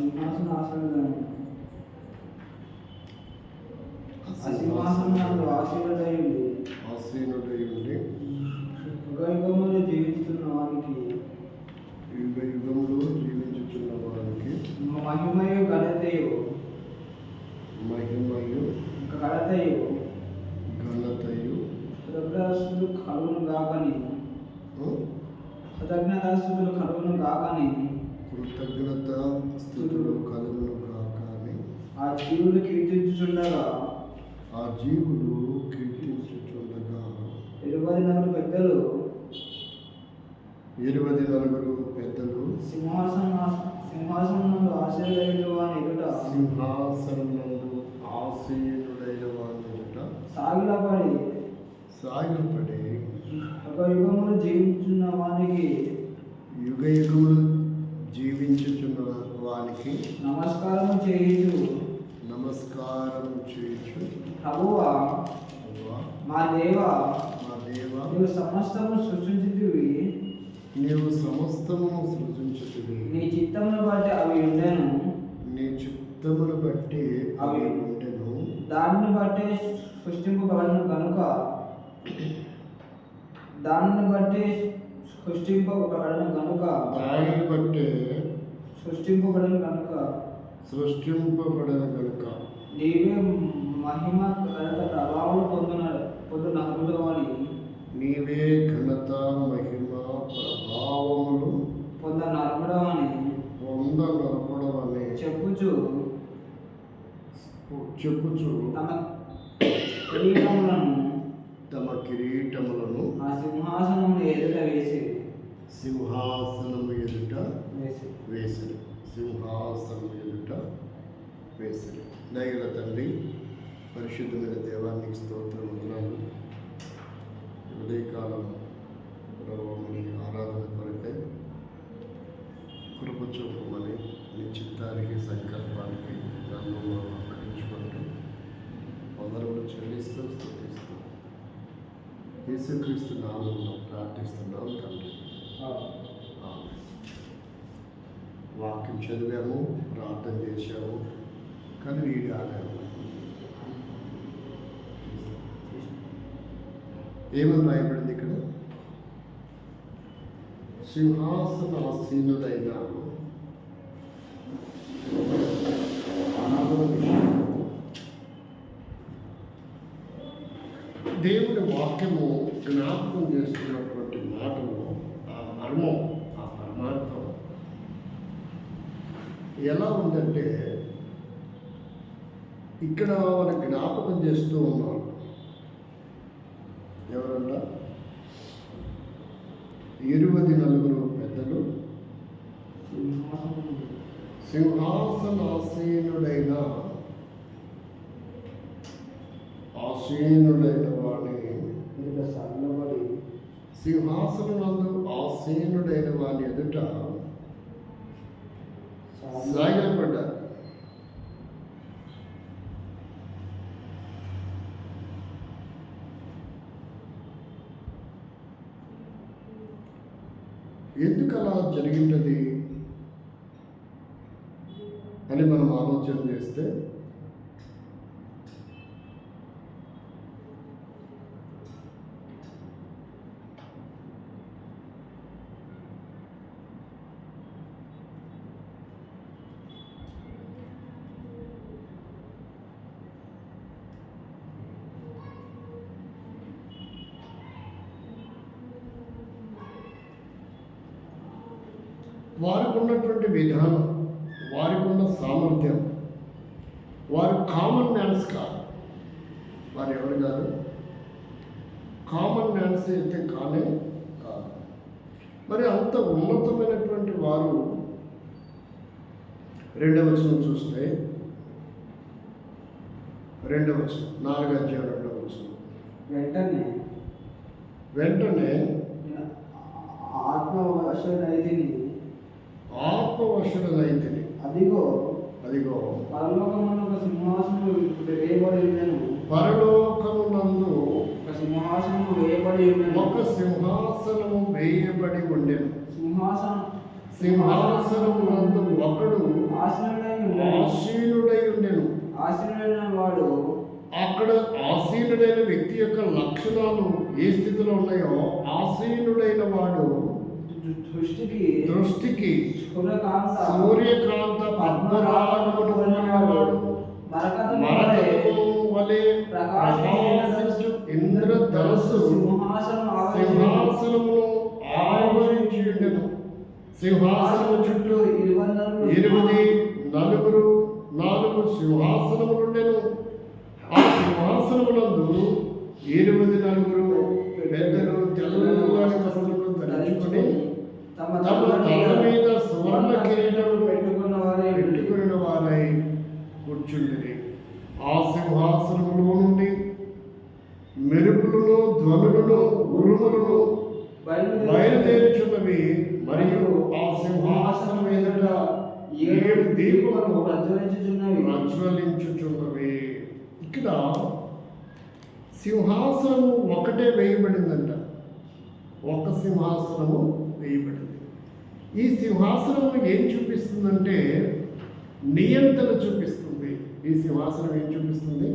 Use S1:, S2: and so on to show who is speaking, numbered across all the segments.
S1: సింహాసనాసనులను సింహాసనాలు ఆసీనుడై
S2: ఉండి
S1: యుగయుగములు జీవిస్తున్న వారికి
S2: యుగయుగములు జీవించుచున్న వారికి
S1: మహిమయు ఘనతయు ఘనతయు కృతజ్ఞతాస్తుతులు కలుగును గాకని
S2: కృతజ్ఞత స్తుతులు కలుగును గాకని
S1: ఆ జీవులు కీర్తించుచుండగా 24 పెద్దలు సింహాసనమునందు ఆసీనుడైన వాని ఎదుట సాగిలపడి యుగయుగములు జీవించుచున్న వానికి నమస్కారము చేయుచు ప్రభువా మా దేవా నీవు సమస్తము సృష్టించితివి నీ చిత్తమును బట్టి అవి ఉండెను దానిని బట్టి సృష్టింపబడను కనుక నీవే మహిమ ఘనత ప్రభావం పొందునరుడవని
S2: నీవే ఘనత మహిమ ప్రభావములు
S1: పొందనరుడవని చెప్పుచు
S2: తమ కిరీటములను
S1: ఆ సింహాసనము ఎదుట
S2: వేసిరి. దయగల తండ్రి, పరిశుద్ధమైన దేవానికి స్తోత్రం వందనాలు. ఉదయకాలం మీ ఆరాధన కొరకై కృప చూపమని నీ చిత్తానికి సంకల్పానికి నన్ను అప్పగించుకుంటూ వందనములు చెల్లిస్తూ స్తుతిస్తూ యేసుక్రీస్తు నామములో ప్రార్థిస్తున్నాం తండ్రి. వాక్యం చదివాము, ప్రార్థన చేశాము, కానీ వీడి ఆడాము. ఏమని రాయబడింది ఇక్కడ? సింహాసనాసీనుడైన దేవుడి వాక్యము జ్ఞాపకం చేస్తున్నటువంటి మాటలు, ఆ మర్మం, ఆ పరమార్థం ఎలా ఉందంటే, ఇక్కడ మన జ్ఞాపకం చేస్తూ ఉన్నాడు. ఎవరంట? 24 పెద్దలు సింహాసనాసీనుడైన వాణి సింహాసనమందు ఆసీనుడైన వాని ఎదుట సాగిలపడ్డారు. ఎందుకు అలా జరిగింది అని మనం ఆలోచన చేస్తే, వారికి ఉన్నటువంటి విధానం, వారికి ఉన్న సామర్థ్యం, వారు కామన్ మ్యాన్స్ కాదు. వారు ఎవరు కాదు? కామన్ మ్యాన్స్ అయితే కానే కాదు. మరి అంత ఉన్నతమైనటువంటి వారు 2వ వచనం చూస్తే, 2వ వచనం, 4వ అధ్యాయం 2వ వచనం, వెంటనే ఆత్మవశుడైతిని.
S1: అదిగో
S2: పరలోకమునందు
S1: ఒక సింహాసనము వేయబడి ఉండెను.
S2: ఒక సింహాసనము వేయబడి ఉండెను. సింహాసనమునందు ఒకడు ఆసీనుడై ఉండెను.
S1: ఆసీనుడైన వాడు
S2: అక్కడ ఆసీనుడైన వ్యక్తి యొక్క లక్షణాలు ఏ స్థితిలో ఉన్నాయో, ఆసీనుడైన వాడు దృష్టికి సూర్యకాంత పద్మరాగమును ఉన్నవాడు, మరకతము వలె ప్రకాశించు ఇంద్రధనుస్సు సింహాసనమును ఆవరించి ఉండెను. సింహాసనము చుట్టూ 24 సింహాసనములుండెను. ఆ సింహాసనములందు 24 పెద్దలు తెల్లని వస్త్రములు ధరించుకొని తమ తల మీద సువర్ణ కిరీటములు పెట్టుకున్న వారై కూర్చుండిరి. ఆ సింహాసనములో నుండి మెరుపులను, ధ్వనులను, ఉరుములను బయలుదేరుచున్నవి. మరియు ఆ సింహాసనం ఎదుట 7 దీపములు ప్రజ్వలించుచున్నవి. ఇక్కడ సింహాసనము ఒకటే వేయబడిందంట. ఒక సింహాసనము వేయబడింది. ఈ సింహాసనము ఏం చూపిస్తుందంటే నియంత్రణ చూపిస్తుంది. ఈ సింహాసనం ఏం చూపిస్తుంది?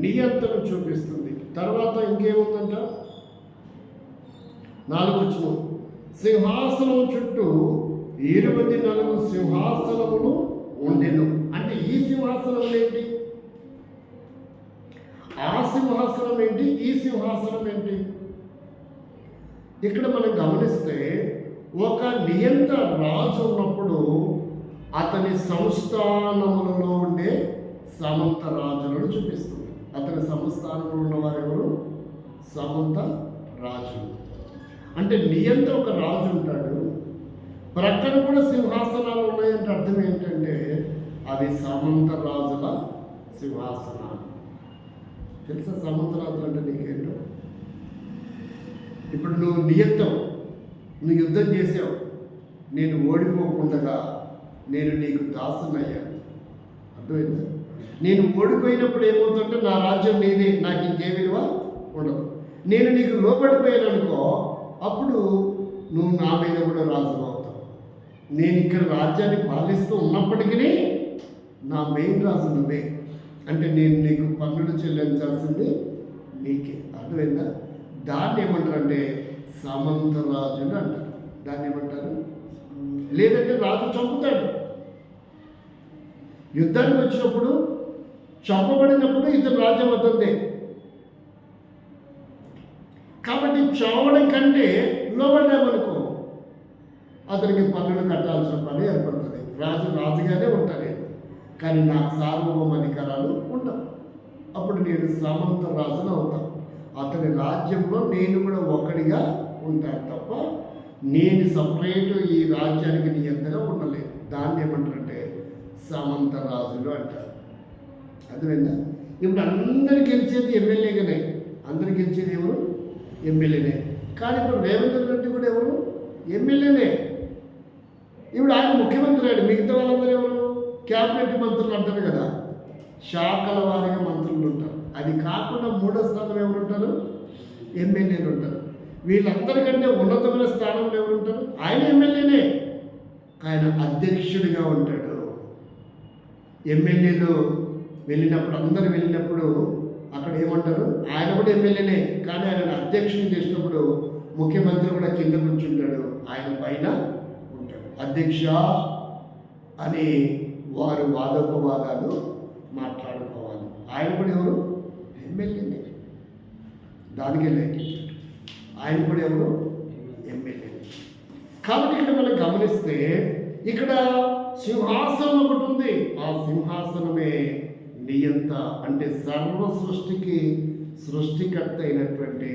S2: నియంత్రణ చూపిస్తుంది. తర్వాత ఇంకేముందంట? 4వ వచనం, సింహాసనం చుట్టూ 24 సింహాసనములు ఉండెను. అంటే ఈ సింహాసనం ఏంటి? ఆ సింహాసనం ఏంటి? ఈ సింహాసనం ఏంటి? ఇక్కడ మనం గమనిస్తే ఒక నియంత రాజు ఉన్నప్పుడు అతని సంస్థానములలో ఉండే సమంత రాజులను చూపిస్తుంది. అతని సంస్థానంలో ఉన్నవారు ఎవరు? సమంత రాజు. అంటే నియంత ఒక రాజు ఉంటాడు, ప్రక్కన కూడా సింహాసనాలు ఉన్నాయంటే అర్థం ఏంటంటే అవి సమంత రాజుల సింహాసనాలు. తెలుసా సమంత రాజులు అంటే నీకేంటో? ఇప్పుడు నువ్వు నియంతం, నువ్వు యుద్ధం చేసావు, నేను ఓడిపోకుండా నేను నీకు దాసునయ్యాను. అర్థమైందా? నేను ఓడిపోయినప్పుడు ఏమవుతుంటే నా రాజ్యం నీదే, నాకు ఇంకే విలువ ఉండదు. నేను నీకు లోబడిపోయాను అనుకో, అప్పుడు నువ్వు నా మీద కూడా రాజు అవుతావు. నేను ఇక్కడ రాజ్యాన్ని పాలిస్తూ ఉన్నప్పటికీ నా మెయిన్ రాజు నువ్వే. అంటే నేను నీకు పన్నులు చెల్లించాల్సింది నీకే. అర్థమైందా? దాన్ని ఏమంటారంటే సమంత రాజులు అంటారు. దాన్ని ఏమంటారు? లేదంటే రాజు చంపుతాడు. యుద్ధానికి వచ్చినప్పుడు చంపబడినప్పుడు ఇతను రాజ్యం అవుతుంది. కాబట్టి చావడం కంటే లోబడ్డామనుకో అతనికి పన్నులు కట్టాల్సిన పని ఏర్పడుతుంది. రాజు రాజుగానే ఉంటాడు, కానీ నాకు సార్వభౌమ అధికారాలు ఉండవు. అప్పుడు నేను సమంత రాజును అవుతాను. అతని రాజ్యంలో నేను కూడా ఒక్కడిగా ఉంటాను తప్ప నేను సపరేట్ ఈ రాజ్యానికి నియంతగా ఉండలేదు. దాన్ని ఏమంటారంటే సమంత రాజులు అంటారు. అర్థమైందా? ఇప్పుడు అందరు గెలిచేది ఎమ్మెల్యేగానే. అందరు గెలిచేది ఎవరు? ఎమ్మెల్యేనే. కానీ ఇప్పుడు రేవంత్ రెడ్డి కూడా ఎవరు? ఎమ్మెల్యేనే. ఇప్పుడు ఆయన ముఖ్యమంత్రి అయ్యాడు. మిగతా వాళ్ళందరూ ఎవరు? క్యాబినెట్ మంత్రులు అంటారు కదా, శాఖల వారిగా మంత్రులు ఉంటారు. అది కాకుండా 3వ స్థానం ఎవరు ఉంటారు? ఎమ్మెల్యేలు ఉంటారు. వీళ్ళందరికంటే ఉన్నతమైన స్థానంలో ఎవరు ఉంటారు? ఆయన ఎమ్మెల్యేనే, ఆయన అధ్యక్షుడిగా ఉంటాడు. ఎమ్మెల్యేలు వెళ్ళినప్పుడు, అందరు వెళ్ళినప్పుడు అక్కడ ఏమంటారు? ఆయన కూడా ఎమ్మెల్యేనే, కానీ ఆయన అధ్యక్షుని చేసినప్పుడు ముఖ్యమంత్రి కూడా కింద కూర్చుంటాడు, ఆయన పైన ఉంటాడు. అధ్యక్ష అని వారు వాదోపవాదాలు మాట్లాడుకోవాలి. ఆయన కూడా ఎవరు? ఎమ్మెల్యేనే. దానికి లైట్ ఆయన కూడా ఎవరు? ఎమ్మెల్యే. కాబట్టి ఇక్కడ మనం గమనిస్తే ఇక్కడ సింహాసనం ఒకటి ఉంది. ఆ సింహాసనమే నియంత, అంటే సర్వ సృష్టికి సృష్టికర్త అయినటువంటి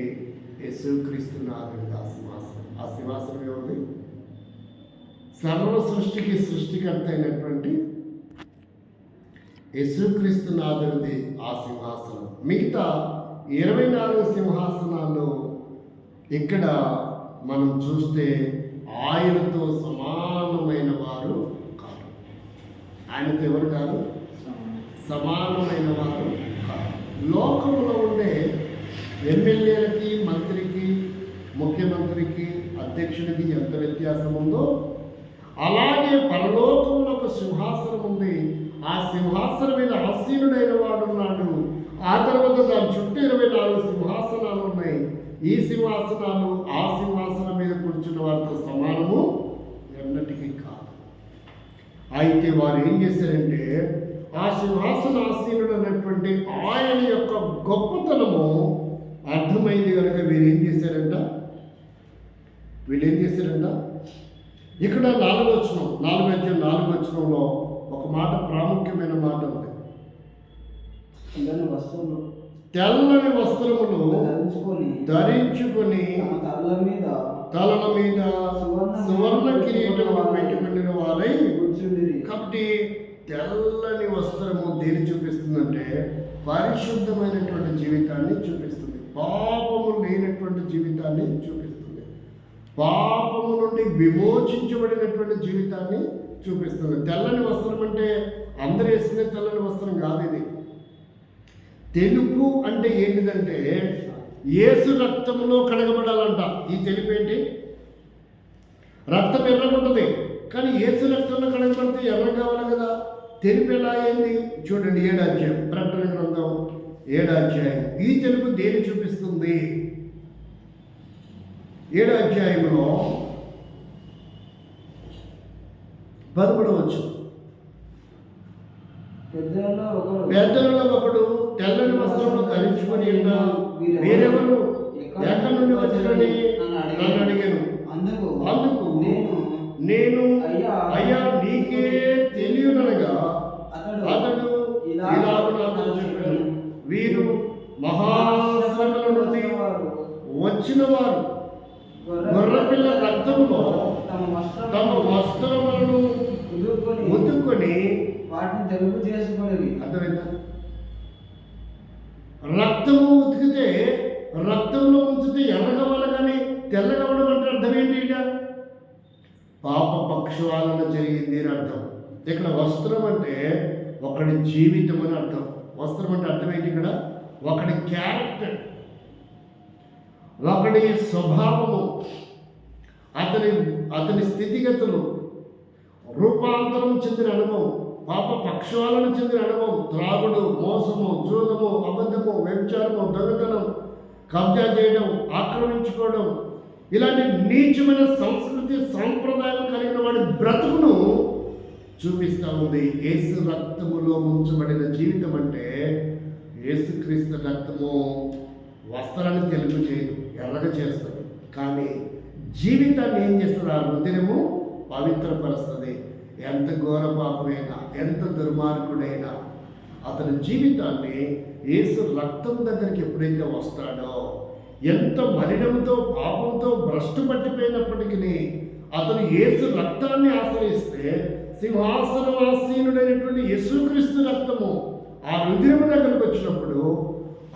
S2: యేసుక్రీస్తు నాథుడి ఆ సింహాసనం. ఆ సింహాసనం ఏముంది? సర్వ సృష్టికి సృష్టికర్త అయినటువంటి యేసుక్రీస్తు నాథుడిది ఆ సింహాసనం. మిగతా 24 సింహాసనాలు ఇక్కడ మనం చూస్తే ఆయనతో సమానమైన వారు కాదు. ఆయనతో ఎవరు కాదు? సమానమైన వారు కాదు. లోకంలో ఉండే ఎమ్మెల్యేలకి, మంత్రికి, ముఖ్యమంత్రికి, అధ్యక్షుడికి ఎంత వ్యత్యాసం ఉందో అలాగే పరలోకంలో ఒక సింహాసనం ఉంది. ఆ సింహాసనం మీద ఆసీనుడైన వాడు ఉన్నాడు. ఆ తర్వాత దాని చుట్టూ 24 సింహాసనాలు ఉన్నాయి. ఈ సింహాసనాలు ఆ సింహాసనం మీద కూర్చున్న వారితో సమానము ఎన్నటికీ కాదు. అయితే వారు ఏం చేశారంటే ఆ సింహాసనాసీనుడు అనేటువంటి ఆయన యొక్క గొప్పతనము అర్థమైంది కనుక వీళ్ళు ఏం చేశారంట ఇక్కడ 4వ వచనంలో ఒక మాట, ప్రాముఖ్యమైన మాట ఉంది. తెల్లని వస్త్రములు ధరించుకొని తలల మీద సువర్ణ కిరీటములు పెట్టుకుని వారై కూర్చుండిరి. కాబట్టి తెల్లని వస్త్రము దేని చూపిస్తుందంటే పరిశుద్ధమైనటువంటి జీవితాన్ని చూపిస్తుంది. పాపము లేనటువంటి జీవితాన్ని చూపిస్తుంది. పాపము నుండి విమోచించబడినటువంటి జీవితాన్ని చూపిస్తుంది. తెల్లని వస్త్రం అంటే అందరూ వేసుకునే తెల్లని వస్త్రం కాదు ఇది. తెలుపు అంటే ఏంటిదంటే యేసు రక్తంలో కడగబడాలంట. ఈ తెలుపు ఏంటి? రక్తం ఎర్రగుంటుంది, కానీ యేసు రక్తంలో కడగబడితే ఎర్ర కావాలి కదా. తెలుపు ఎలా అయింది చూడండి. 7వ అధ్యాయం, ప్రకటన గ్రంథం 7వ అధ్యాయం. ఈ తెలుపు దేని చూపిస్తుంది? 7వ అధ్యాయంలో 11వ వచనం. పెద్దలలో ఒకడు తెల్లని వస్త్రములు ధరించుకొని వేరెవరు ఎక్కడి నుండి వచ్చినని నన్ను అడిగాను. అందుకు నేను అయ్యా నీకే తెలియనగా అతడు ఇలాగ నాతో చెప్పాను, వీరు మహాశ్రమల నుండి వచ్చిన వారు గొర్రెపిల్ల రక్తములో తమ వస్త్రములను ఉతుక్కొని
S1: వాటిని తెలుపు చేసుకునేది.
S2: అర్థమైందా? రక్తము ఉతికితే రక్తంలో ఉంచితే ఎర్రగవ్వాలి, కానీ తెల్లగవ్వడం అంటే అర్థం ఏంటి? ఇక పాప పక్షవాలన జరిగింది అని అర్థం. ఇక్కడ వస్త్రం అంటే ఒకడి జీవితం అని అర్థం. వస్త్రం అంటే అర్థం ఏంటి? ఇక్కడ ఒకడి క్యారెక్టర్, ఒకడి స్వభావము, అతని స్థితిగతులు, రూపాంతరం చెందిన అనుభవం, పాప పక్షవాలను చెందిన అనుభవం, త్రాగుడు, మోసము, జూదము, అబద్ధము, వ్యభిచారము, దొంగతనం, కబ్జా చేయడం, ఆక్రమించుకోవడం, ఇలాంటి నీచమైన సంస్కృతి సాంప్రదాయం కలిగిన వాడి బ్రతుకును చూపిస్తూ ఉంది. యేసు రక్తములో ముంచబడిన జీవితం అంటే యేసుక్రీస్తు రక్తము వస్త్రాన్ని తెలుపు చేయదు, ఎర్రగా చేస్తుంది. కానీ జీవితాన్ని ఏం చేస్తుంది? ఆ హృదయము పవిత్రపరుస్తుంది. ఎంత ఘోర పాపమైనా, ఎంత దుర్మార్గుడైనా అతని జీవితాన్ని యేసు రక్తం దగ్గరికి ఎప్పుడైతే వస్తాడో, ఎంత మలినంతో పాపంతో భ్రష్టు పట్టిపోయినప్పటికీ అతను యేసు రక్తాన్ని ఆశ్రయిస్తే సింహాసనవాసీనుడైనటువంటి యేసుక్రీస్తు రక్తము ఆ హృదయం దగ్గరకు వచ్చినప్పుడు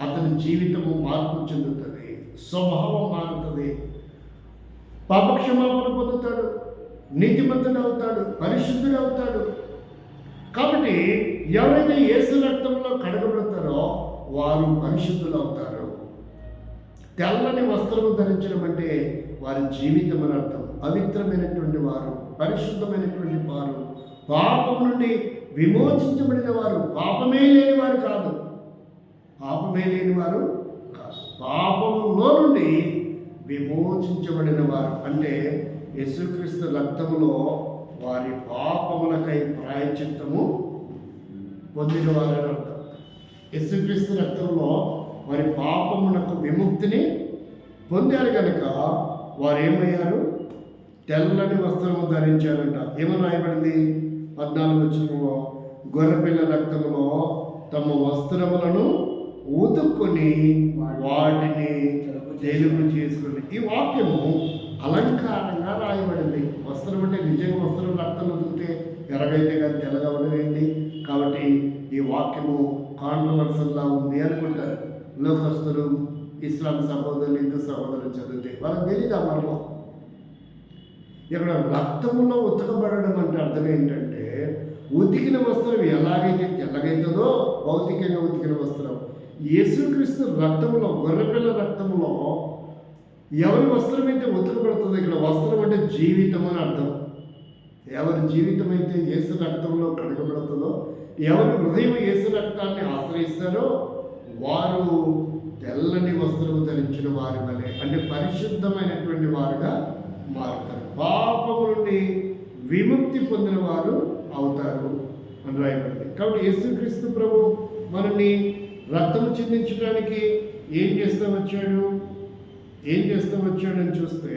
S2: అతని జీవితము మార్పు చెందుతుంది, స్వభావం మారుతుంది, పాపక్షమాపణ పొందుతాడు, నీతిమంతుడు అవుతాడు, పరిశుద్ధుడు అవుతాడు. కాబట్టి ఎవరైతే యేసు రక్తంలో కడగబడతారో వారు పరిశుద్ధులు అవుతారు. తెల్లని వస్త్రము ధరించడం అంటే వారి జీవితం అని అర్థం. పవిత్రమైనటువంటి వారు, పరిశుద్ధమైనటువంటి వారు, పాపం నుండి విమోచించబడిన వారు, పాపమే లేని వారు కాదు. పాపములో నుండి విమోచించబడిన వారు అంటే యేసుక్రీస్తు రక్తములో వారి పాపములకై ప్రాయశ్చిత్తము పొందిన వారని అర్థం. యేసుక్రీస్తు రక్తంలో వారి పాపమునకు విముక్తిని పొందారు కనుక వారు ఏమయ్యారు? తెల్లని వస్త్రము ధరించారంట. ఏమని రాయబడింది? 14వ వచనంలో గొర్రెపిల్ల రక్తములో తమ వస్త్రములను ఉతుక్కొని వాటిని తెలుపు చేసుకుని. ఈ వాక్యము అలంకారంగా రాయబడింది. వస్త్రం అంటే నిజంగా వస్త్రం రక్తం ఉతికితే ఎర్రగైతే కానీ తెల్లగా ఉండవేంటి? కాబట్టి ఈ వాక్యము కాంట్రవర్సల్లా ఉంది అనుకుంటారు లోకస్తులు, ఇస్లాం సహోదరులు, హిందూ సహోదరులు చదివితే వాళ్ళకి తెలియదు మనము. ఇక్కడ రక్తములో ఉతకబడడం అంటే అర్థం ఏంటంటే ఉతికిన వస్త్రం ఎలాగైతే తెల్లగైతుందో భౌతికంగా ఉతికిన వస్త్రం యేసుక్రీస్తు రక్తంలో, గొర్రెపిల్ల రక్తంలో ఎవరి వస్త్రం అయితే ఉతకబడుతుందో, ఇక్కడ వస్త్రం అంటే జీవితం అని అర్థం. ఎవరి జీవితం అయితే యేసు రక్తంలో కడగబడుతుందో, ఎవరి హృదయం యేసు రక్తాన్ని ఆశ్రయిస్తారో వారు తెల్లని వస్త్రము ధరించిన వారి వలె, అంటే పరిశుద్ధమైనటువంటి వారుగా మారుతారు, పాపము నుండి విముక్తి పొందిన వారు అవుతారు అని రాయబడింది. కాబట్టి యేసుక్రీస్తు ప్రభు మనల్ని రక్తము చిందించడానికి ఏం చేస్తూ వచ్చాడు అని చూస్తే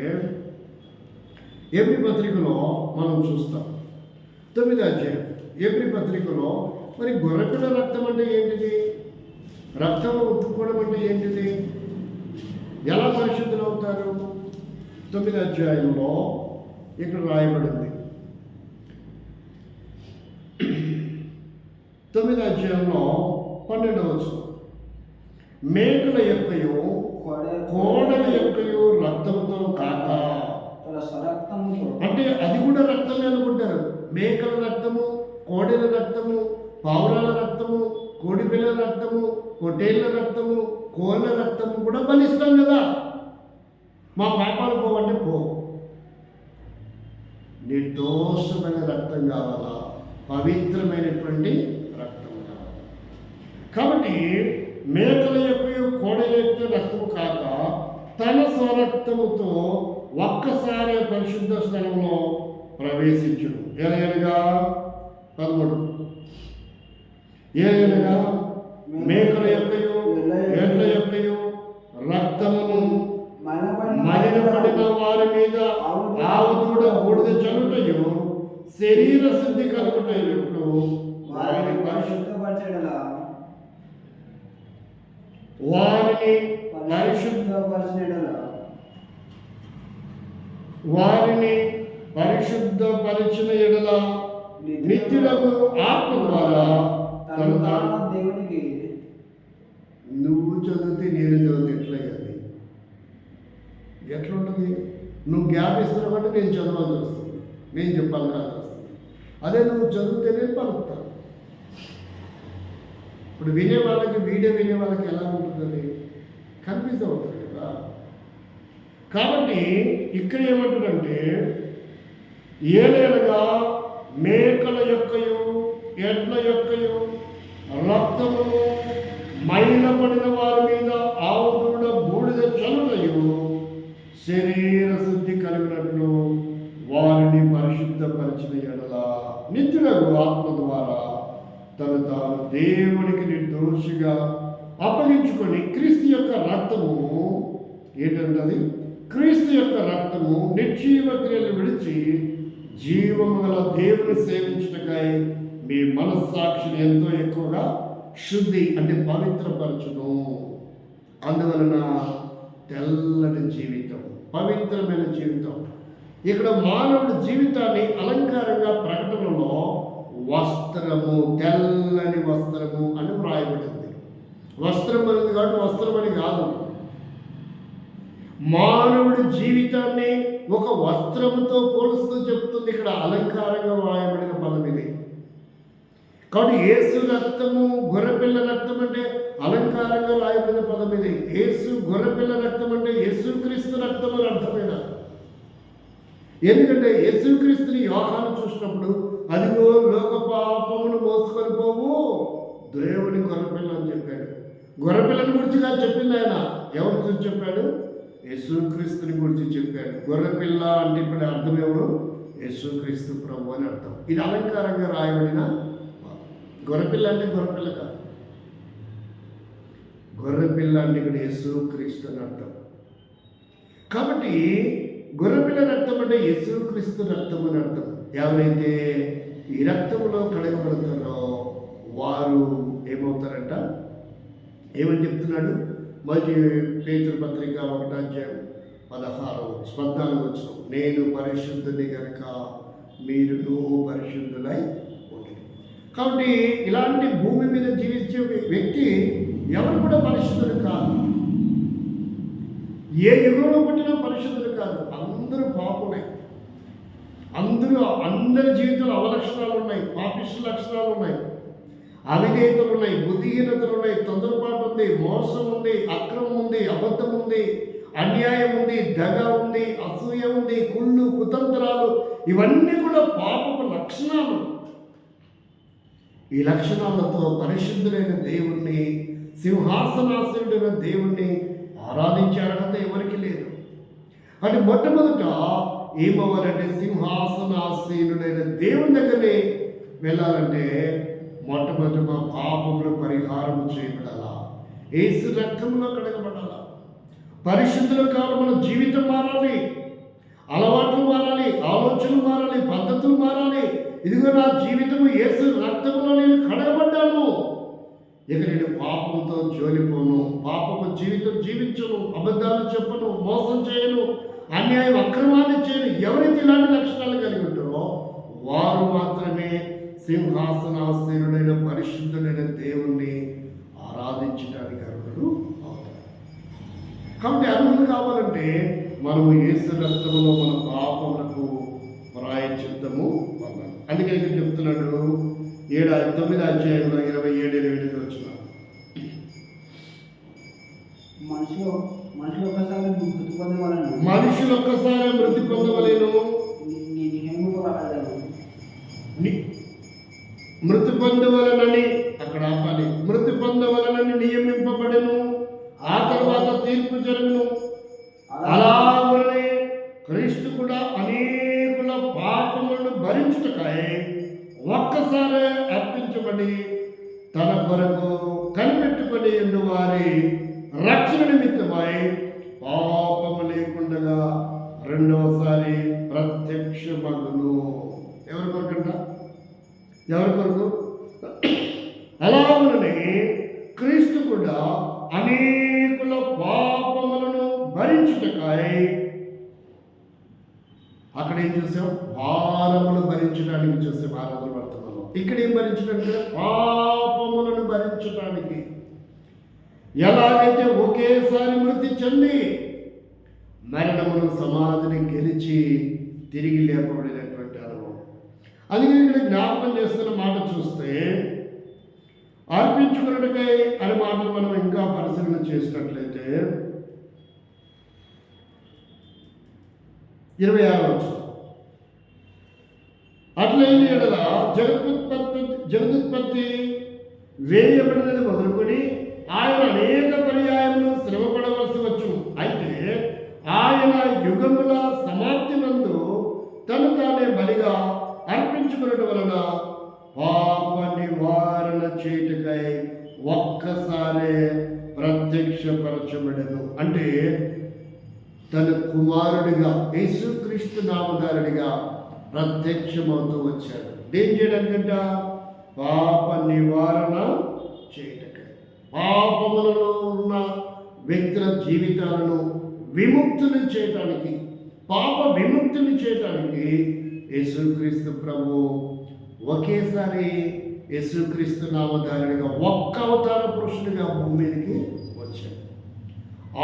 S2: ఎబ్రీ పత్రికలో మనం చూస్తాం 9వ అధ్యాయం ఎబ్రీ పత్రికలో మరి గొర్రెపిల్ల రక్తం అంటే ఏంటిది, రక్తం ఉత్తుకోవడం అంటే ఏంటిది, ఎలా పరిశుద్ధులు అవుతారు? 9వ అధ్యాయంలో ఇక్కడ రాయబడింది. 9వ అధ్యాయంలో 12వ వచనం, మేకల యొక్కయు కోడల యొక్కయు రక్తంతో కాక, అంటే అది కూడా రక్తమే అనుకుంటారు. మేకల రక్తము, కోడెల రక్తము, పావురాల రక్తము, కోడిపిల్లల రక్తము, పొట్టేళ్ల రక్తము, కోళ్ళ రక్తము కూడా బలిస్తాం కదా. మా పాపాలు పోవంటే పో, నిర్దోషమైన రక్తం కావాలా, పవిత్రమైనటువంటి రక్తం కావాలి. కాబట్టి మేకల యొక్క కోడెల యొక్క రక్తము కాక తన స్వరక్తముతో ఒక్కసారి పరిశుద్ధ స్థలంలో ప్రవేశించును. ఏలయనగా 13, ఏలయనగా మేకల యొక్కయు ఎడ్ల యొక్కయు రక్తమును మలినపడిన వారి మీద ఆవు దూడ బూడిద చల్లుటయు శరీర శుద్ధి కలుగుటట్లు వారిని పరిశుద్ధపరచడలా, వారిని పరిశుద్ధపరిచిన ఎడల నిత్యులకు ఆత్మ ద్వారా తను దేవునికి. నువ్వు చదివితే నేను చదివితే ఎట్లయ్యాలి, ఎట్లుంటుంది? నువ్వు గ్యాప్ ఇస్తున్నావు అంటే నేను చదవాల్సి వస్తుంది, నేను చెప్పాలి కాల్సి వస్తుంది. అదే నువ్వు చదివితే నేను పలుకుతాను. ఇప్పుడు వినే వాళ్ళకి, వీడియో వినే వాళ్ళకి ఎలా ఉంటుందని కన్ఫ్యూజ్ అవుతుంది కదా. కాబట్టి ఇక్కడ ఏమంటారంటే, ఏలేనగా మేకల యొక్కయు ఎడ్ల యొక్కయు రక్తమును మైలపడిన వారి మీద ఆవు దూడ బూడిద చల్లుటయు శరీర శుద్ధి కలిగినట్లు వారిని పరిశుద్ధపరిచిన ఎడల నిత్యులకు ఆత్మ ద్వారా తను తాను దేవునికి నిర్దోషిగా అప్పగించుకొని క్రీస్తు యొక్క రక్తము ఏంటంటది, క్రీస్తు యొక్క రక్తము నిర్జీవ క్రియలు విడిచి జీవము గల దేవుని సేవించుటకై మీ మనస్సాక్షిని ఎంతో ఎక్కువగా శుద్ధి అంటే పవిత్రపరచును. అందువలన తెల్లటి జీవితం, పవిత్రమైన జీవితం. ఇక్కడ మానవుడి జీవితాన్ని అలంకారంగా ప్రకటనలో వస్త్రము, తెల్లని వస్త్రము అని వ్రాయబడింది. వస్త్రం అనేది కాబట్టి వస్త్రం అని కాదు, మానవుడి జీవితాన్ని ఒక వస్త్రముతో పోలుస్తూ చెప్తుంది. ఇక్కడ అలంకారంగా వ్రాయబడిన పదం ఇది. కాబట్టి యేసు రక్తము, గొర్రెపిల్ల రక్తం అంటే అలంకారంగా రాయబడిన పదం ఇది. యేసు గొర్రెపిల్ల రక్తం అంటే యేసుక్రీస్తు రక్తం అని అర్థమైన. ఎందుకంటే యేసుక్రీస్తుని యోహాను చూసినప్పుడు అదిగో లోక పాపమును మోసుకొని పోవు దేవుని గొర్రెపిల్ల అని చెప్పాడు. గొర్రెపిల్లని గురించి కాదు చెప్పింది ఆయన. ఎవరు గురించి చెప్పాడు? యేసుక్రీస్తుని గురించి చెప్పాడు. గొర్రెపిల్ల అంటే ఇప్పుడు అర్థం ఎవరు? యేసుక్రీస్తు ప్రభు అని అర్థం. ఇది అలంకారంగా రాయబడిన. గొర్రెపిల్ల అంటే గొర్రెపిల్ల కాదు, గొర్రెపిల్ల అంటే ఇక్కడ యేసుక్రీస్తు అని అర్థం. కాబట్టి గొర్రెపిల్ల రక్తం అంటే యేసుక్రీస్తు రక్తం అని అర్థం. ఎవరైతే ఈ రక్తంలో కడగబడతారో వారు ఏమవుతారంట? ఏమని చెప్తున్నాడు? మొదటి పేతురు పత్రిక 1వ అధ్యాయం 14 వచనం, నేను పరిశుద్ధుని కనుక మీరు పరిశుద్ధులై ఉండండి. కాబట్టి ఇలాంటి భూమి మీద జీవించే వ్యక్తి ఎవరు కూడా పరిశుద్ధులు కాదు. ఏ యుగంలో పుట్టినా పరిశుద్ధులు కాదు. అందరూ పాపులే. అందరి జీవితంలో అవలక్షణాలు ఉన్నాయి, పాపిష్ట లక్షణాలు ఉన్నాయి, అవిధేయతలు ఉన్నాయి, బుద్ధిహీనతలు ఉన్నాయి, తొందరపాటు ఉంది, మోసం ఉంది, అక్రమం ఉంది, అబద్ధం ఉంది, అన్యాయం ఉంది, దగ ఉంది, అసూయ ఉంది, కుళ్ళు, కుతంత్రాలు, ఇవన్నీ కూడా పాపపు లక్షణాలు. ఈ లక్షణాలతో పరిశుద్ధులైన దేవుణ్ణి, సింహాసనాసనుడైన దేవుణ్ణి ఆరాధించే అర్హత ఎవరికి లేదు. అంటే మొట్టమొదట ఏమవ్వాలంటే సింహాసనాసీనుడైన దేవుని దగ్గరే వెళ్ళాలంటే మొట్టమొదటి మా పాపములు పరిహారం చేయబడాలా, యేసు రక్తంలో కడగబడాలా. పరిశుద్ధుల కాలం మన జీవితం మారాలి, అలవాట్లు మారాలి, ఆలోచనలు మారాలి, పద్ధతులు మారాలి. ఇదిగో నా జీవితము యేసు రక్తములో నేను కడగబడ్డాను, ఇక నేను పాపంతో జోలిపోను, పాపపు జీవితం జీవించను, అబద్ధాలు చెప్పను, మోసం చేయను, అన్యాయం అక్రమాన్ని చేయను. ఎవరైతే ఇలాంటి లక్షణాలు కలిగి ఉంటారో వారు మాత్రమే సింహాసనాసీనుడైన పరిశుద్ధుడైన దేవుణ్ణి ఆరాధించడానికి అర్హులు అవుతారు. కాబట్టి అర్హులు కావాలంటే మనము యేసు రక్తములో మన పాపములకు ప్రాయశ్చిత్తము పొందాలి. అందుకే ఇక్కడ చెప్తున్నాడు 9వ అధ్యాయంలో 27-28 వచ్చిన మనుషులు ఒక్కసారి మృతి పొందవలేను, మృతి పొందవలనని అక్కడ ఆపాలి. మృతి పొందవలనని నియమింపబడెను, ఆ తర్వాత తీర్పు జరుగును. అలాగనే క్రీస్తు కూడా అనేకుల పాపములను భరించుటకై ఒక్కసారి అర్పించబడి తన కొరకు కనిపెట్టుకొని ఉండు వారి రక్షణ నిమిత్తమై పాపము లేకుండా రెండవసారి ప్రత్యక్షమగును. ఎవరి కొరకంట? ఎవరి కొరకు? అలాగనే క్రీస్తు కూడా అనేకుల పాపములను భరించుటకై, అక్కడ ఏం చూసాం? భారములు భరించడానికి చూసాం. ఆరాధన వర్తమానం ఇక్కడ ఏం భరించడానికి? పాపములను భరించడానికి. ఎలాగైతే ఒకేసారి మృతి చెంది మరణమును సమాధిని గెలిచి తిరిగి లేపబడినటువంటి అనుభవం. అందుకే ఇక్కడ జ్ఞాపకం చేస్తున్న మాట చూస్తే అర్పించుకున్నట్టుకై అనే మాటలు మనం ఇంకా పరిశీలన చేసినట్లయితే 26 అట్లయిన ఎడల జగదుత్పత్తి వేయబడినది మొదలుకొని ఆయన అనేక పర్యాయములు శ్రమపడవలసి వచ్చు. అయితే ఆయన యుగముల సమాప్తి నందు తను తానే బలిగా అర్పించుకున్నట వలన పాప నివారణ చేయుటకై ఒక్కసారే ప్రత్యక్షపరచబడెను. అంటే తన కుమారుడిగా యేసుక్రీస్తు నామధారుడిగా ప్రత్యక్షమవుతూ వచ్చాడు. ఏం చేయడానికంట? పాప నివారణ చేయటకై, పాపములలో ఉన్న వ్యక్తుల జీవితాలను విముక్తులు చేయటానికి, పాప విముక్తులు చేయటానికి యేసుక్రీస్తు ప్రభు ఒకేసారి యేసుక్రీస్తు నామధారుడిగా ఒక్క అవతార పురుషుడిగా భూమి మీదకి వచ్చాడు.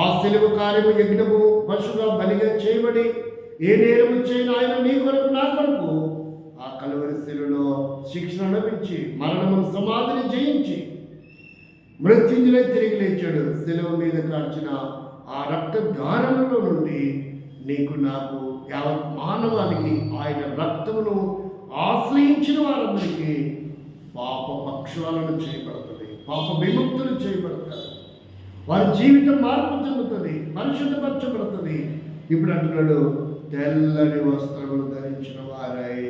S2: ఆ శిలువ కార్యము యజ్ఞము పశువుగా బలిగా చేయబడి ఏ నేరము చేయని ఆయన నీ కొరకు నా కొరకు ఆ కలువరి శిలువలో శిక్షణ అనుభవించి మరణమును సమాధిని జయించి మృత్యుంజలై తిరిగి లేచాడు. శిలువ మీద కాల్చిన ఆ రక్తధారణలో నుండి నీకు నాకు యావత్ మానవానికి ఆయన రక్తమును ఆశ్రయించిన వారందరికీ పాప పక్షాలను చేయబడుతుంది, పాప విముక్తులు చేయబడతారు, వారి జీవితం మార్పు చెందుతుంది, పరిశుద్ధపరచబడుతుంది. ఇప్పుడు అంటున్నాడు, తెల్లని వస్త్రములు ధరించిన వారై.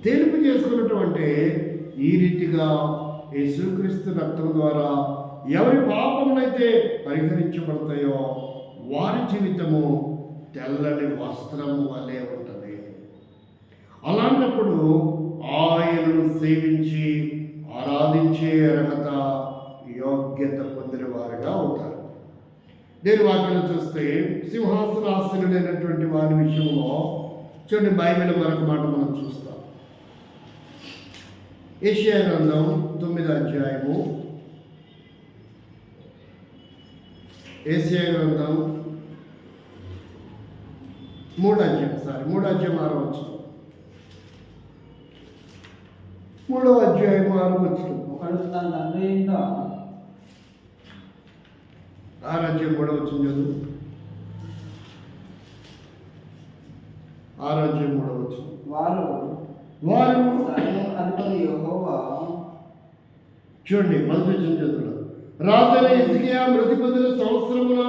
S2: తెలుపు చేసుకున్నటువంటి ఈ రీతిగా యేసుక్రీస్తు రక్తం ద్వారా ఎవరి పాపములైతే పరిహరించబడతాయో వారి జీవితము తెల్లని వస్త్రము వలె ఉంటుంది. అలాంటప్పుడు ఆయనను సేవించి ఆరాధించే అర్హత, యోగ్యత పొందిన వారుగా అవుతారు. నేను వాక్యం చూస్తే సింహాసనాసనుడైనటువంటి వారి విషయంలో చూడండి, బైబిల్ మరొక మాట మనం చూస్తాం. యెషయా గ్రంథం 9వ అధ్యాయము, యెషయా గ్రంథం 3వ అధ్యాయం 6వ వచనం, 3వ అధ్యాయం 6వ వచనం.
S1: ఒకడు తన తండ్రి ఇంట
S2: 6వ అధ్యాయం 3వ వచనం చదువు. 6:3
S1: వారు సైన్యములకు అధిపతి యెహోవా
S2: చూడండి, మొదటి చదువుతున్నాం. రాజైన హిజ్కియా మృతి పొందిన సంవత్సరమున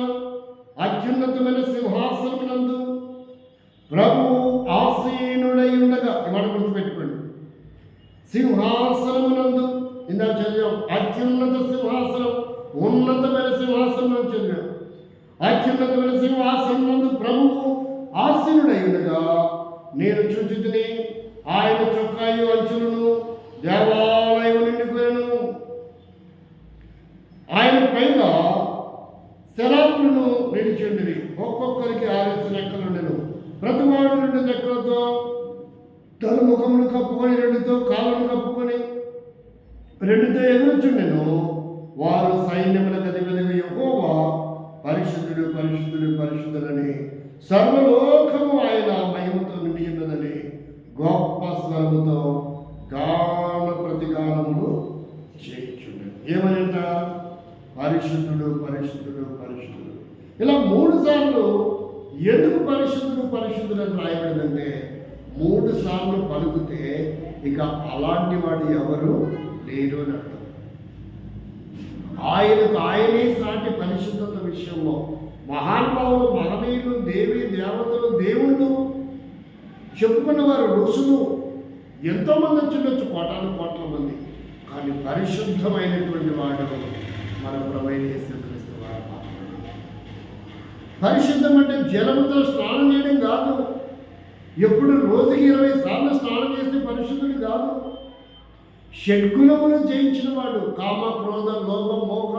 S2: అత్యున్నతమైన సింహాసనమునందు ప్రభువు ఆసీనుడై ఉండగా, ఈ మాట గుర్తుపెట్టుకోండి. సింహాసనమునందు ఇందాక చదివాం, అత్యున్నత సింహాసనం, ఉన్నతమైన సింహాసనం చదివాం. అత్యున్నతమైన సింహాసనమునందు ప్రభువు ఆసీనుడై ఉండగా నేను చూచితిని. ఆయన చొక్కాయు అంచులను దేవాలయం నిండిపోయాను. ఆయన పైగా శరాపులను నిలిచిండిరి. ఒక్కొక్కరికి 6 రెక్కలు ఉండెను. ప్రతివాడు 2 రెక్కలతో తన ముఖమును కప్పుకొని, 2తో కాళ్ళను కప్పుకొని, 2తో ఎగురుచుండెను. వారు సైన్యములకు అధిపతి యెహోవా పరిశుద్ధుడు పరిశుద్ధుడు పరిశుద్ధులని, సర్వలోకము ఆయన మహిమతో నిండి ఉన్నదని గొప్ప స్వరముతో గాన ప్రతిగానములు చేయించుండెను. ఏమనంట? పరిశుద్ధుడు పరిశుద్ధుడు పరిశుద్ధుడు. ఇలా 3 సార్లు ఎందుకు పరిశుద్ధుడు పరిశుద్ధుడు అని రాయబడిందంటే, 3 సార్లు పలుకుతే ఇక అలాంటి వాడు ఎవరు లేరు అని అర్థం. ఆయనకు ఆయనే సాటి పరిశుద్ధత విషయంలో మహానుభావులు, మహనీయులు, దేవతలు, దేవుళ్ళు చెప్పుకున్నవారు, ఋషులు ఎంతోమంది వచ్చిండొచ్చు, కోట్ల మంది. కానీ పరిశుద్ధమైనటువంటి వాడు మన ప్రభువైన యేసుక్రీస్తు వారు మాత్రమే. పరిశుద్ధం అంటే జలముతో స్నానం చేయడం కాదు. ఎప్పుడు రోజుకి 20 సార్లు స్నానం చేస్తే పరిశుద్ధుడు కాదు. షడ్గుణములు జయించిన వాడు, కామ, క్రోధ, లోభ, మోహ,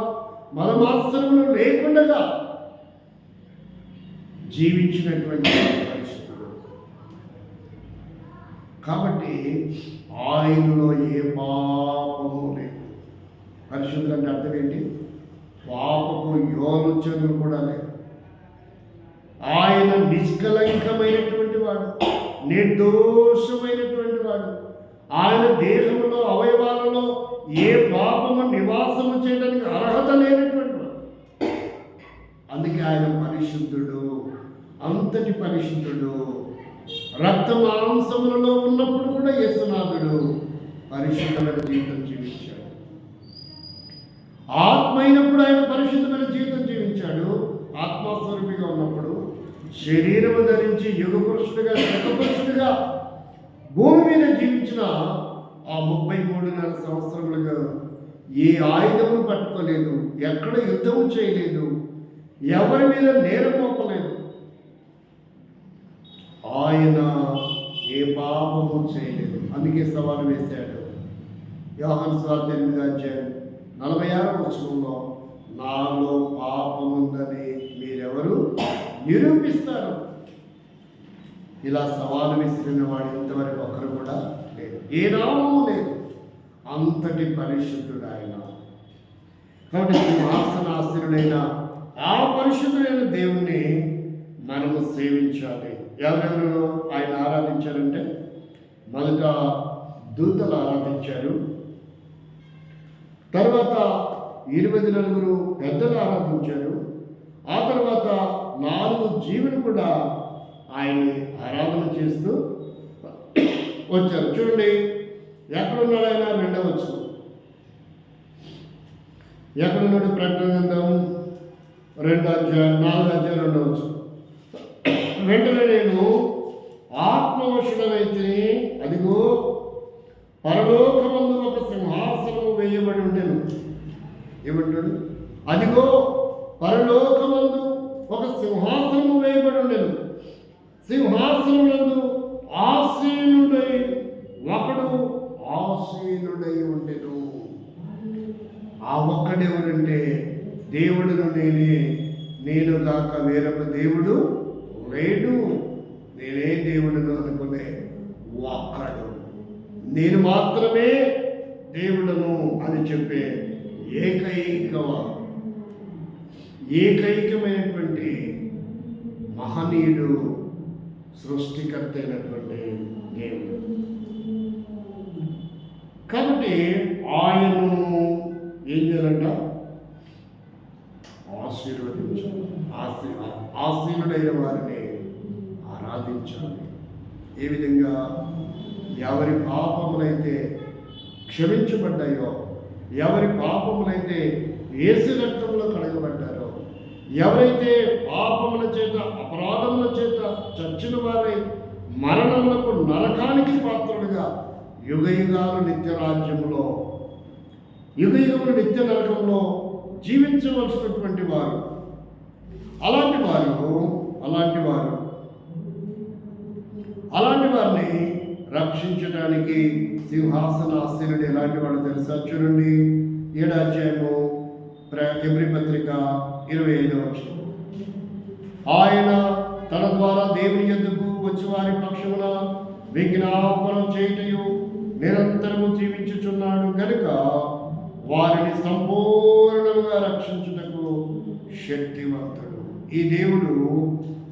S2: మలమాత్సరములు లేకుండా జీవించినటువంటి పరిశుద్ధుడు. కాబట్టి ఆయనలో ఏ పాపము లేదు. పరిశుద్ధులు అంటే అర్థం ఏంటి? పాపపు యోచనలు కూడా లేదు. ఆయన నిష్కలంకమైనటువంటి వాడు, నిర్దోషమైనటువంటి వాడు. ఆయన దేహంలో, అవయవాలలో ఏ పాపము నివాసము చేయడానికి అర్హత లేనటువంటి వాడు. అందుకే ఆయన పరిశుద్ధుడు, అంతటి పరిశుద్ధుడు. రక్త మాంసములలో ఉన్నప్పుడు కూడా యేసునాథుడు పరిశుద్ధమైన జీవితం జీవించాడు. ఆత్మ అయినప్పుడు ఆయన పరిశుద్ధమైన జీవితం జీవించాడు. ఆత్మస్వరూపిగా ఉన్నప్పుడు శరీరము ధరించి యుగ పురుషుడిగా, శతపురుషుడిగా భూమి మీద జీవించిన ఆ 33.5 సంవత్సరములుగా ఏ ఆయుధమును పట్టుకోలేదు, ఎక్కడ యుద్ధము చేయలేదు, ఎవరి మీద నేరం మోపలేదు. ఆయన ఏ పాపము చేయలేదు. అందుకే సవాలు వేశాడు. యోహాను సువార్త 8:46 నాలో పాపముందని మీరెవరు నిరూపిస్తారు? ఇలా సవాలు విసిరిన వాడు ఇంతవరకు ఒక్కరు కూడా లేదు, ఏ నామము లేదు. అంతటి పరిశుద్ధుడు ఆయన. కాబట్టి సింహాసనాసీనుడైన ఆ పరిశుద్ధుడైన దేవుణ్ణి మనము సేవించాలి. ఎవరెవరు ఆయన ఆరాధించారంటే, మొదట దూతలు ఆరాధించారు, తర్వాత 24 పెద్దలు ఆరాధించారు, ఆ తర్వాత 4 జీవులు కూడా ఆయన్ని ఆరాధన చేస్తూ వచ్చారు. చూడండి, ఎక్కడున్నాడు ఆయన? 2వ వచనం. ఎక్కడున్నాడు? ప్రకటన గ్రంథం 4:2 వచనం. వెంటనే నేను ఆత్మవశుడనైతే, అదిగో పరలోకమందు ఒక సింహాసనము వేయబడి ఉండెను. ఏమంటాడు? అదిగో పరలోకమందు ఒక సింహాసనము వేయబడి ఉండెను. సింహాసనమునందు ఆసీనుడై ఒకడు ఆసీనుడై ఉండెను. ఆ ఒక్కడెవడంటే, దేవుడును నేనే, నేను కాక వేరొక దేవుడు లేడు, నేనే దేవుడును అనుకునే ఒక్కడు, నేను మాత్రమే దేవుడను అని చెప్పే ఏకైకమైనటువంటి మహనీయుడు, సృష్టికర్త అయినటువంటి దేవుడు. కాబట్టి ఆయనను ఏం చేయాలంట? ఆశీర్వదించాలి. ఆశీనుడైన వారిని ఆరాధించాలి. ఏ విధంగా ఎవరి పాపములైతే క్షమించబడ్డాయో, ఎవరి పాపములైతే యేసు రక్తంలో కడగబడ్డారో, ఎవరైతే పాపముల చేత అపరాధముల చేత చచ్చిన వారై మరణములకు నరకానికి పాత్రులుగా యుగయుగాలు నిత్య రాజ్యములో యుగయుగములు నిత్య నరకంలో జీవించవలసినటువంటి వారు, అలాంటి వారిని రక్షించడానికి సింహాసనాసీనుడు ఎలాంటి వాడు తెలుసా? చూడండి 7వ అధ్యాయము హెబ్రీ పత్రిక 25వ వచనం. ఆయన తన ద్వారా దేవుని యొద్దకు వచ్చి వారి పక్షమున విజ్ఞాపన చేయుటయు నిరంతరము జీవించుచున్నాడు గనుక వారిని సంపూర్ణంగా రక్షించుటకు శక్తివంతుడు. ఈ దేవుడు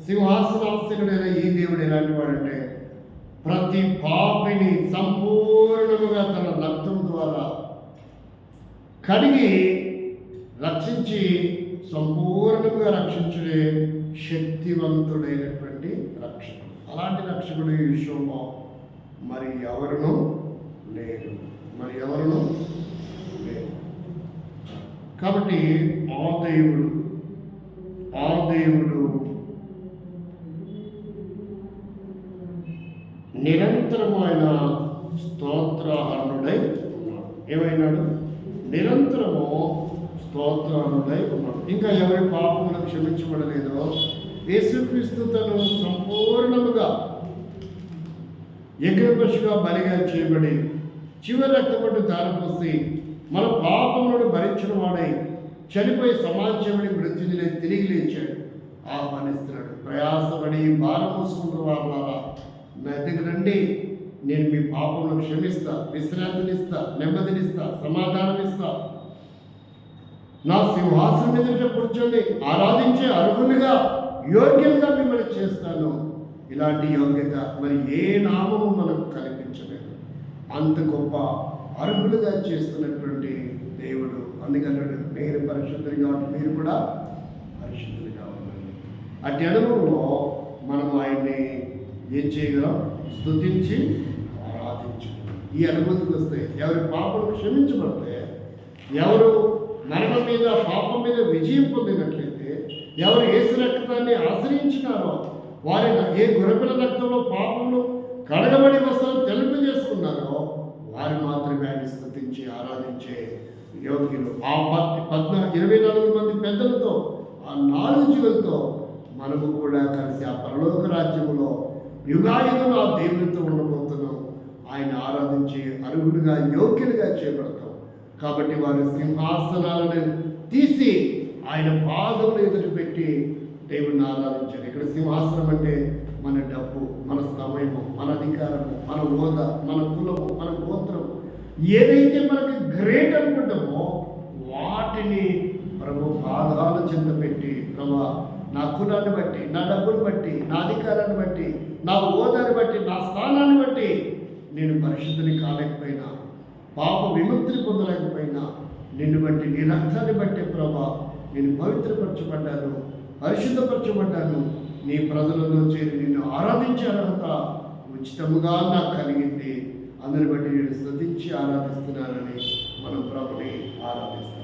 S2: సింహాసనాసీనుడైన ఈ దేవుడు ఎలాంటి వాడంటే ప్రతి పాపిని సంపూర్ణముగా తన రక్తం ద్వారా కడిగి రక్షించి సంపూర్ణంగా రక్షించుడే శక్తివంతుడైనటువంటి రక్షకుడు. అలాంటి రక్షకుడు ఈ విశ్వంలో మరి ఎవరునూ లేరు. కాబట్టి ఆ దేవుడు నిరంతరమైన స్తోత్రార్హుడై ఉన్నాడు. ఏమైనాడు? నిరంతరము స్తోత్రార్హుడై ఉన్నాడు. ఇంకా ఎవరి పాపములను క్షమించబడలేదో యేసుక్రీస్తు తను సంపూర్ణముగా యజ్ఞపశుగా బలిగా చేయబడి చివరి రక్తపట్టు ధారపోసి మన పాపములను భరించిన వాడై చనిపోయి సమాజముడి మృత్యుని తిరిగి లేచాడు. ఆహ్వానిస్తున్నాడు. ప్రయాసపడి భారం మోసుకుంటున్న వారులారా నా దగ్గర రండి, నేను మీ పాపములను క్షమిస్తా, విశ్రాంతినిస్తా, నెమ్మదినిస్తా, సమాధానమిస్తా. నా సింహాసనం మీద కూర్చొని ఆరాధించే అర్హులుగా యోగ్యంగా మిమ్మల్ని చేస్తాను. ఇలాంటి యోగ్యత మరి ఏ నామము మనకు కల్పించలేదు. అంత గొప్ప అర్హులుగా చేస్తున్నటువంటి దేవుడు. అందుకన్నాడు, నేను పరిశుద్ధుడిగా మీరు కూడా పరిశుద్ధులుగా ఉండండి. అట్టి అనుభవంలో మనం ఆయన్ని ఏం చేయగలం? స్తుతించి ఆరాధించగలం. ఈ అనుభూతికి వస్తే ఎవరి పాపం క్షమించబడితే, ఎవరు మరణం మీద పాపం మీద విజయం పొందినట్లయితే, ఎవరు యేసు రక్తాన్ని ఆశ్రయించినారో, వారి ఏ గొర్రెపిల్ల రక్తంలో పాపంలో కడగబడి వస్త్రం తెలుపు చేసుకున్నారో వారు మాత్రమే ఆయన స్తుతించి ఆరాధించే యోగ్యులు. ఆ 24 మంది పెద్దలతో, ఆ 4 జీవులతో మనము కూడా కలిసి ఆ పరలోక రాజ్యములో యుగాయుగంలో ఆ దేవునితో ఉండబోతున్నాం. ఆయన ఆరాధించి అర్హులుగా యోగ్యులుగా చేయబడతాం. కాబట్టి వారి సింహాసనాలను తీసి ఆయన పాదములు ఎదురు పెట్టి దేవుణ్ణి ఆరాధించారు. ఇక్కడ సింహాసనం అంటే మన డబ్బు, మన సమయము, మన అధికారము, మన హోదా, మన కులము, మన గోత్రము, ఏదైతే మనకి గ్రేట్ అనుకుంటామో వాటిని ప్రభు పాదాల చెంత పెట్టి, ప్రభా నా కులాన్ని బట్టి, నా డబ్బుని బట్టి, నా అధికారాన్ని బట్టి, నా హోదాని బట్టి, నా స్థానాన్ని బట్టి నేను పరిశుద్ధిని కాలేకపోయినా, పాప విముక్తిని పొందలేకపోయినా, నిన్ను బట్టి, నీ రక్తాన్ని బట్టి ప్రభా నేను పవిత్రపరచబడ్డాను, పరిశుద్ధపరచబడ్డాను. నీ ప్రజలలో చేరి నిన్ను ఆరాధించే అర్హత ఉచితముగా నాకు కలిగింది. అందరి బట్టి నేను స్తుతించి ఆరాధిస్తున్నానని మనం ప్రభుని ఆరాధిస్తాం.